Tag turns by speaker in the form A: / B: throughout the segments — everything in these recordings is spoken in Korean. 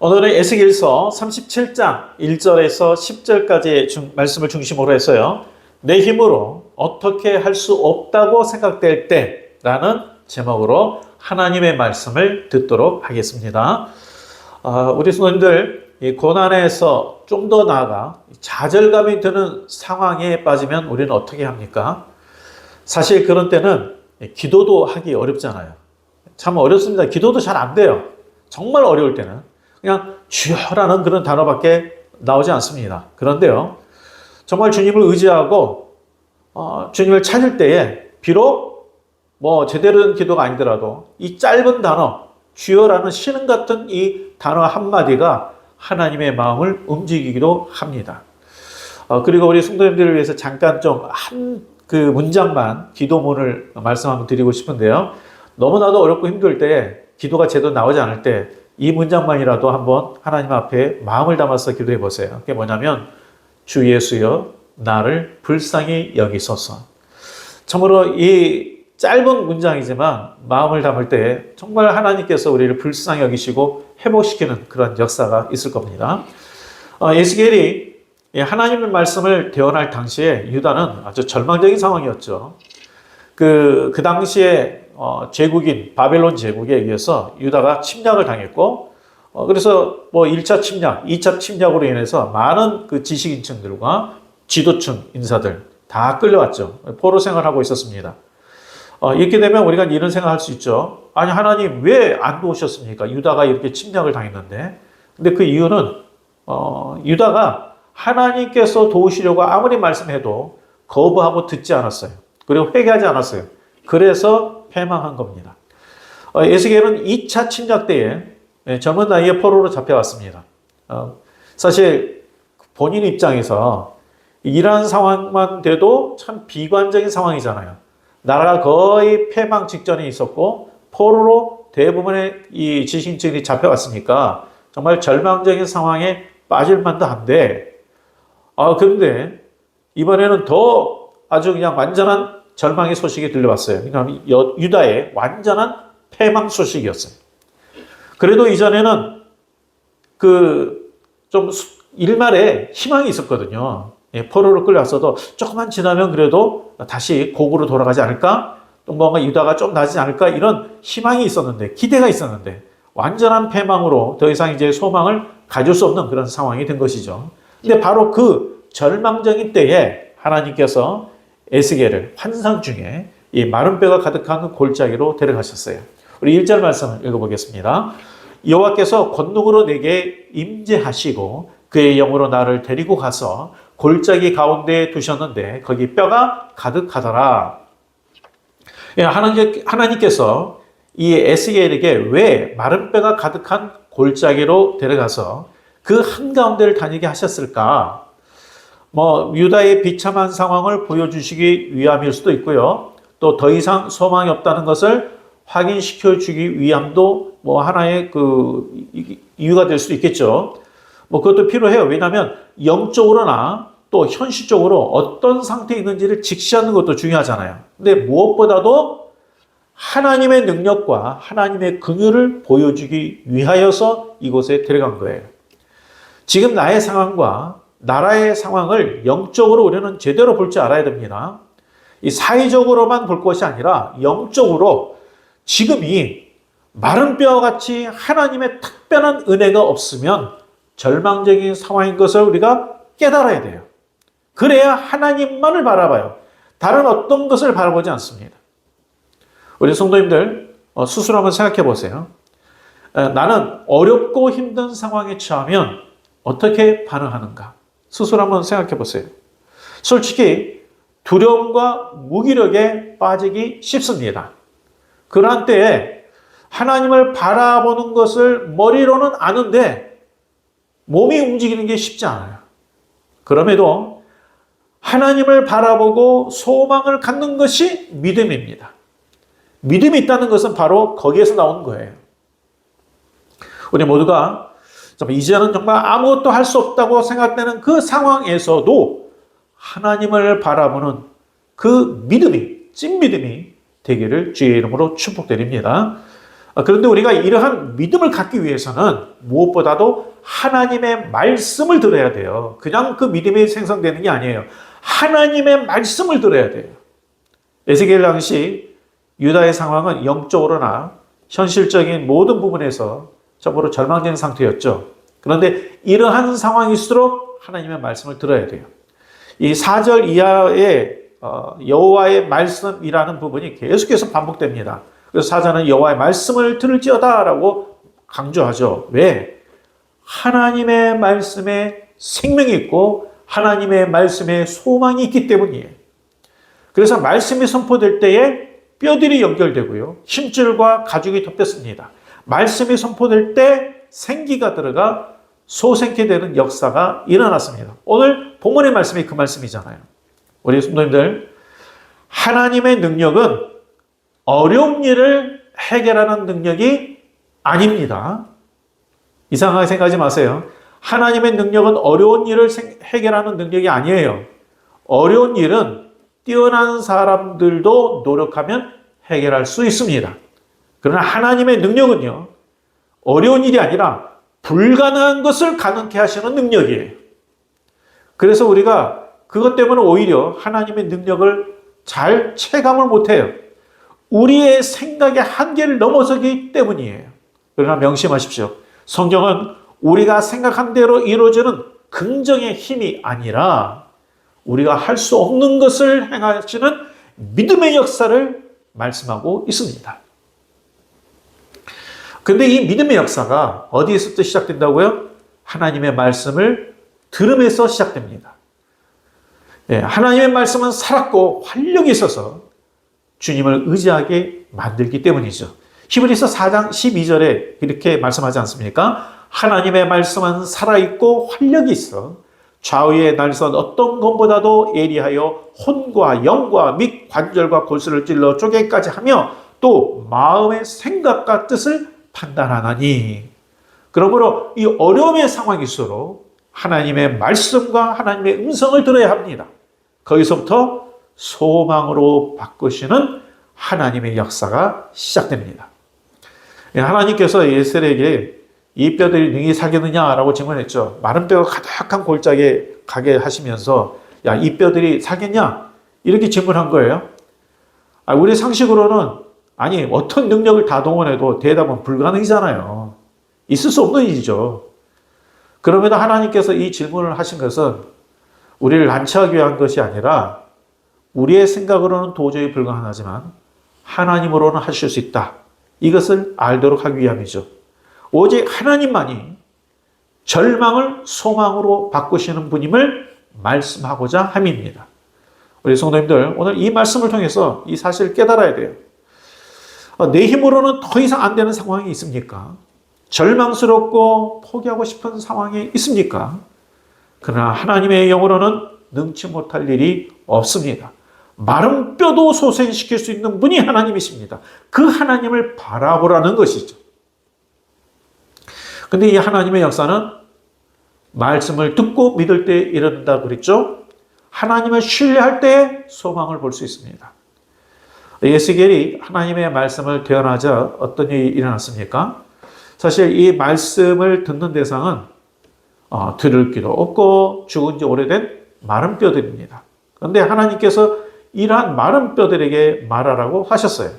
A: 오늘은 에스겔서 37장 1절에서 10절까지의 말씀을 중심으로 해서요. 내 힘으로 어떻게 할 수 없다고 생각될 때라는 제목으로 하나님의 말씀을 듣도록 하겠습니다. 우리 성도님들, 이 고난에서 좀 더 나아가 좌절감이 드는 상황에 빠지면 우리는 어떻게 합니까? 사실 그런 때는 기도도 하기 어렵잖아요. 참 어렵습니다. 기도도 잘 안 돼요. 정말 어려울 때는 그냥 주여라는 그런 단어밖에 나오지 않습니다. 그런데요, 정말 주님을 의지하고 주님을 찾을 때에 비록 제대로 된 기도가 아니더라도 이 짧은 단어 주여라는 신음 같은 이 단어 한마디가 하나님의 마음을 움직이기도 합니다. 그리고 우리 성도님들을 위해서 잠깐 좀 그 문장만 기도문을 말씀 한번 드리고 싶은데요. 너무나도 어렵고 힘들 때 기도가 제대로 나오지 않을 때 이 문장만이라도 한번 하나님 앞에 마음을 담아서 기도해 보세요. 그게 뭐냐면 주 예수여 나를 불쌍히 여기소서. 참으로 이 짧은 문장이지만 마음을 담을 때 정말 하나님께서 우리를 불쌍히 여기시고 회복시키는 그런 역사가 있을 겁니다. 에스겔이 하나님의 말씀을 대언할 당시에 유다는 아주 절망적인 상황이었죠. 그 당시에 제국인 바벨론 제국에 의해서 유다가 침략을 당했고, 그래서 1차 침략, 2차 침략으로 인해서 많은 그 지식인층들과 지도층 인사들 다 끌려왔죠. 포로 생활하고 있었습니다. 이렇게 되면 우리가 이런 생각할 수 있죠. 아니, 하나님 왜 안 도우셨습니까? 유다가 이렇게 침략을 당했는데. 근데 그 이유는 유다가 하나님께서 도우시려고 아무리 말씀해도 거부하고 듣지 않았어요. 그리고 회개하지 않았어요. 그래서 패망한 겁니다. 에스겔은 2차 침략 때에 젊은 나이에 포로로 잡혀왔습니다. 사실 본인 입장에서 이러한 상황만 돼도 참 비관적인 상황이잖아요. 나라가 거의 패망 직전에 있었고 포로로 대부분의 이 지식인층이 잡혀왔으니까 정말 절망적인 상황에 빠질 만도 한데, 그런데 이번에는 더 아주 그냥 완전한 절망의 소식이 들려왔어요. 그러니까 유다의 완전한 패망 소식이었어요. 그래도 이전에는 좀 일말의 희망이 있었거든요. 포로로 끌려왔어도 조금만 지나면 그래도 다시 고국으로 돌아가지 않을까? 또 뭔가 유다가 좀 나아지지 않을까? 이런 희망이 있었는데, 기대가 있었는데, 완전한 패망으로 더 이상 이제 소망을 가질 수 없는 그런 상황이 된 것이죠. 근데 바로 그 절망적인 때에 하나님께서 에스겔을 환상 중에 이 마른 뼈가 가득한 골짜기로 데려가셨어요. 우리 1절 말씀을 읽어보겠습니다. 여호와께서 권능으로 내게 임재하시고 그의 영으로 나를 데리고 가서 골짜기 가운데에 두셨는데 거기 뼈가 가득하더라. 하나님께서 이 에스겔에게 왜 마른 뼈가 가득한 골짜기로 데려가서 그 한가운데를 다니게 하셨을까? 유다의 비참한 상황을 보여주시기 위함일 수도 있고요. 또 더 이상 소망이 없다는 것을 확인시켜 주기 위함도 하나의 이유가 될 수도 있겠죠. 그것도 필요해요. 왜냐하면 영적으로나 또 현실적으로 어떤 상태에 있는지를 직시하는 것도 중요하잖아요. 근데 무엇보다도 하나님의 능력과 하나님의 긍휼을 보여주기 위하여서 이곳에 데려간 거예요. 지금 나의 상황과 나라의 상황을 영적으로 우리는 제대로 볼 줄 알아야 됩니다. 이 사회적으로만 볼 것이 아니라 영적으로 지금이 마른 뼈와 같이 하나님의 특별한 은혜가 없으면 절망적인 상황인 것을 우리가 깨달아야 돼요. 그래야 하나님만을 바라봐요. 다른 어떤 것을 바라보지 않습니다. 우리 성도님들 스스로 한번 생각해 보세요. 나는 어렵고 힘든 상황에 처하면 어떻게 반응하는가? 스스로 한번 생각해 보세요. 솔직히 두려움과 무기력에 빠지기 쉽습니다. 그러한 때에 하나님을 바라보는 것을 머리로는 아는데 몸이 움직이는 게 쉽지 않아요. 그럼에도 하나님을 바라보고 소망을 갖는 것이 믿음입니다. 믿음이 있다는 것은 바로 거기에서 나온 거예요. 우리 모두가 이제는 정말 아무것도 할 수 없다고 생각되는 그 상황에서도 하나님을 바라보는 그 믿음이, 찐 믿음이 되기를 주의 이름으로 축복드립니다. 그런데 우리가 이러한 믿음을 갖기 위해서는 무엇보다도 하나님의 말씀을 들어야 돼요. 그냥 그 믿음이 생성되는 게 아니에요. 하나님의 말씀을 들어야 돼요. 에스겔 당시 유다의 상황은 영적으로나 현실적인 모든 부분에서 전부로 절망적인 상태였죠. 그런데 이러한 상황일수록 하나님의 말씀을 들어야 돼요. 이 4절 이하의 여호와의 말씀이라는 부분이 계속해서 반복됩니다. 그래서 사자는 여호와의 말씀을 들을지어다라고 강조하죠. 왜? 하나님의 말씀에 생명이 있고 하나님의 말씀에 소망이 있기 때문이에요. 그래서 말씀이 선포될 때에 뼈들이 연결되고요. 힘줄과 가죽이 덮였습니다. 말씀이 선포될 때 생기가 들어가 소생케 되는 역사가 일어났습니다. 오늘 본문의 말씀이 그 말씀이잖아요. 우리 성도님들, 하나님의 능력은 어려운 일을 해결하는 능력이 아닙니다. 이상하게 생각하지 마세요. 하나님의 능력은 어려운 일을 해결하는 능력이 아니에요. 어려운 일은 뛰어난 사람들도 노력하면 해결할 수 있습니다. 그러나 하나님의 능력은요, 어려운 일이 아니라 불가능한 것을 가능케 하시는 능력이에요. 그래서 우리가 그것 때문에 오히려 하나님의 능력을 잘 체감을 못해요. 우리의 생각의 한계를 넘어서기 때문이에요. 그러나 명심하십시오. 성경은 우리가 생각한 대로 이루어지는 긍정의 힘이 아니라 우리가 할 수 없는 것을 행하시는 믿음의 역사를 말씀하고 있습니다. 근데 이 믿음의 역사가 어디에서부터 시작된다고요? 하나님의 말씀을 들음에서 시작됩니다. 하나님의 말씀은 살았고 활력이 있어서 주님을 의지하게 만들기 때문이죠. 히브리서 4장 12절에 이렇게 말씀하지 않습니까? 하나님의 말씀은 살아있고 활력이 있어 좌우의 날선 어떤 것보다도 예리하여 혼과 영과 및 관절과 골수를 찔러 쪼개기까지 하며 또 마음의 생각과 뜻을 판단하나니. 그러므로 이 어려움의 상황일수록 하나님의 말씀과 하나님의 음성을 들어야 합니다. 거기서부터 소망으로 바꾸시는 하나님의 역사가 시작됩니다. 하나님께서 에스겔에게 이 뼈들이 능히 살겠느냐라고 질문했죠. 마른 뼈가 가득한 골짜기에 가게 하시면서 야, 이 뼈들이 살겠냐? 이렇게 질문한 거예요. 우리 상식으로는 아니 어떤 능력을 다 동원해도 대답은 불가능이잖아요. 있을 수 없는 일이죠. 그럼에도 하나님께서 이 질문을 하신 것은 우리를 난처하게 위한 것이 아니라 우리의 생각으로는 도저히 불가능하지만 하나님으로는 하실 수 있다. 이것을 알도록 하기 위함이죠. 오직 하나님만이 절망을 소망으로 바꾸시는 분임을 말씀하고자 함입니다. 우리 성도님들, 오늘 이 말씀을 통해서 이 사실을 깨달아야 돼요. 내 힘으로는 더 이상 안 되는 상황이 있습니까? 절망스럽고 포기하고 싶은 상황이 있습니까? 그러나 하나님의 영으로는 능치 못할 일이 없습니다. 마른 뼈도 소생시킬 수 있는 분이 하나님이십니다. 그 하나님을 바라보라는 것이죠. 근데 이 하나님의 역사는 말씀을 듣고 믿을 때 이른다 그랬죠? 하나님을 신뢰할 때 소망을 볼 수 있습니다. 에스겔이 하나님의 말씀을 대언하자 어떤 일이 일어났습니까? 사실 이 말씀을 듣는 대상은 들을 귀도 없고 죽은 지 오래된 마른 뼈들입니다. 그런데 하나님께서 이러한 마른 뼈들에게 말하라고 하셨어요.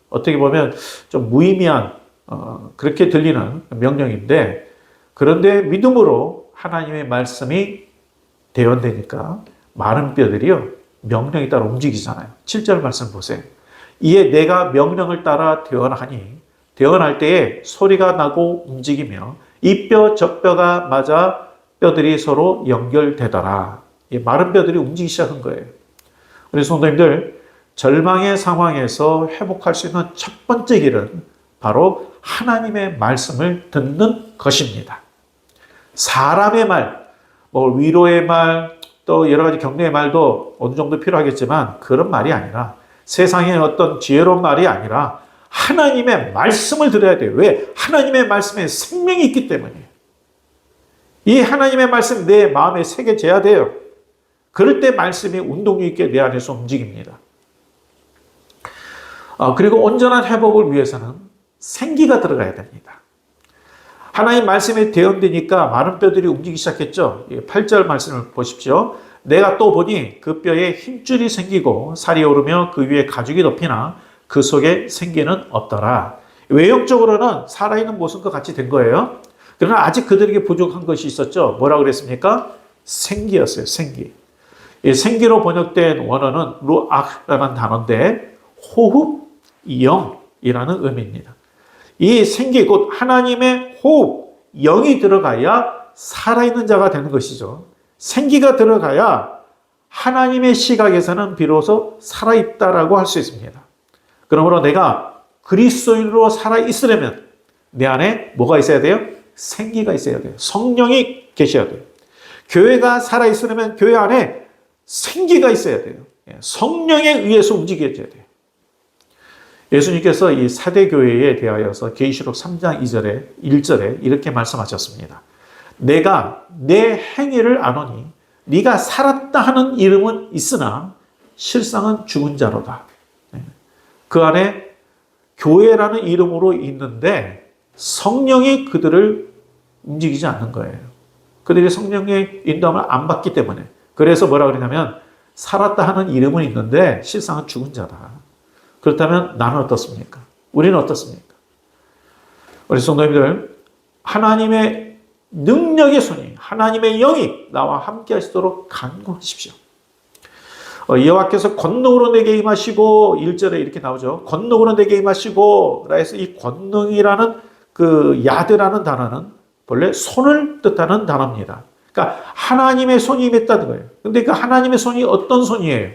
A: 어떻게 보면 좀 무의미한 그렇게 들리는 명령인데, 그런데 믿음으로 하나님의 말씀이 대언되니까 마른 뼈들이요 명령에 따라 움직이잖아요. 7절 말씀 보세요. 이에 내가 명령을 따라 대언하니 대언할 때에 소리가 나고 움직이며 이 뼈 저 뼈가 맞아 뼈들이 서로 연결되더라. 이 마른 뼈들이 움직이기 시작한 거예요. 우리 성도님들, 절망의 상황에서 회복할 수 있는 첫 번째 길은 바로 하나님의 말씀을 듣는 것입니다. 사람의 말, 위로의 말, 또 여러 가지 격려의 말도 어느 정도 필요하겠지만 그런 말이 아니라, 세상의 어떤 지혜로운 말이 아니라 하나님의 말씀을 들어야 돼요. 왜? 하나님의 말씀에 생명이 있기 때문이에요. 이 하나님의 말씀 내 마음에 새겨져야 돼요. 그럴 때 말씀이 운동력 있게 내 안에서 움직입니다. 그리고 온전한 회복을 위해서는 생기가 들어가야 됩니다. 하나님 말씀에 대응되니까 마른 뼈들이 움직이기 시작했죠. 8절 말씀을 보십시오. 내가 또 보니 그 뼈에 힘줄이 생기고 살이 오르며 그 위에 가죽이 덮이나 그 속에 생기는 없더라. 외형적으로는 살아있는 모습과 같이 된 거예요. 그러나 아직 그들에게 부족한 것이 있었죠. 뭐라고 그랬습니까? 생기였어요. 생기. 이 생기로 번역된 원어는 루아흐라는 단어인데 호흡, 영이라는 의미입니다. 이 생기 곧 하나님의 호흡, 영이 들어가야 살아있는 자가 되는 것이죠. 생기가 들어가야 하나님의 시각에서는 비로소 살아있다라고 할 수 있습니다. 그러므로 내가 그리스도인으로 살아있으려면 내 안에 뭐가 있어야 돼요? 생기가 있어야 돼요. 성령이 계셔야 돼요. 교회가 살아있으려면 교회 안에 생기가 있어야 돼요. 성령에 의해서 움직여져야 돼요. 예수님께서 이 사대교회에 대하여서 계시록 3장 2절에 1절에 이렇게 말씀하셨습니다. 내가 내 행위를 아노니 네가 살았다 하는 이름은 있으나 실상은 죽은 자로다. 그 안에 교회라는 이름으로 있는데 성령이 그들을 움직이지 않는 거예요. 그들이 성령의 인도함을 안 받기 때문에. 그래서 뭐라 그러냐면 살았다 하는 이름은 있는데 실상은 죽은 자다. 그렇다면 나는 어떻습니까? 우리는 어떻습니까? 우리 성도님들, 하나님의 능력의 손이, 하나님의 영이 나와 함께 하시도록 간구하십시오. 여호와께서 권능으로 내게 임하시고 1절에 이렇게 나오죠. 권능으로 내게 임하시고 그래서 이 권능이라는 그 야드라는 단어는 본래 손을 뜻하는 단어입니다. 그러니까 하나님의 손이 임했다는 거예요. 근데 그 하나님의 손이 어떤 손이에요?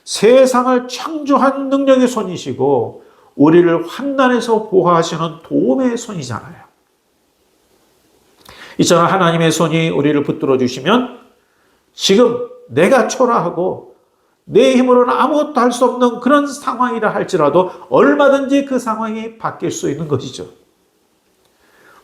A: 세상을 창조한 능력의 손이시고 우리를 환난에서 보호하시는 도움의 손이잖아요. 이처럼 하나님의 손이 우리를 붙들어 주시면 지금 내가 초라하고 내 힘으로는 아무것도 할 수 없는 그런 상황이라 할지라도 얼마든지 그 상황이 바뀔 수 있는 것이죠.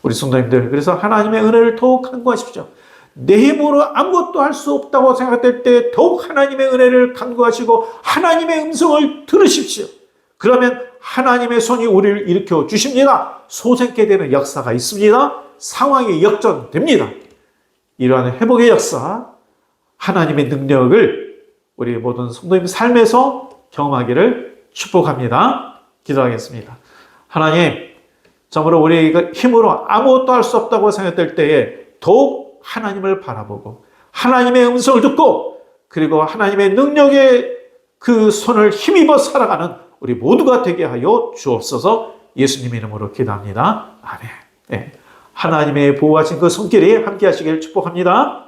A: 우리 성도님들, 그래서 하나님의 은혜를 더욱 간구하십시오. 내 힘으로 아무것도 할 수 없다고 생각될 때 더욱 하나님의 은혜를 간구하시고 하나님의 음성을 들으십시오. 그러면 하나님의 손이 우리를 일으켜 주십니다. 소생케 되는 역사가 있습니다. 상황이 역전됩니다. 이러한 회복의 역사, 하나님의 능력을 우리 모든 성도님 삶에서 경험하기를 축복합니다. 기도하겠습니다. 하나님, 정말로 우리가 힘으로 아무것도 할 수 없다고 생각될 때에 더욱 하나님을 바라보고 하나님의 음성을 듣고 그리고 하나님의 능력의 그 손을 힘입어 살아가는 우리 모두가 되게 하여 주옵소서. 예수님 이름으로 기도합니다. 아멘. 네. 하나님의 보호하신 그 손길이 함께 하시길 축복합니다.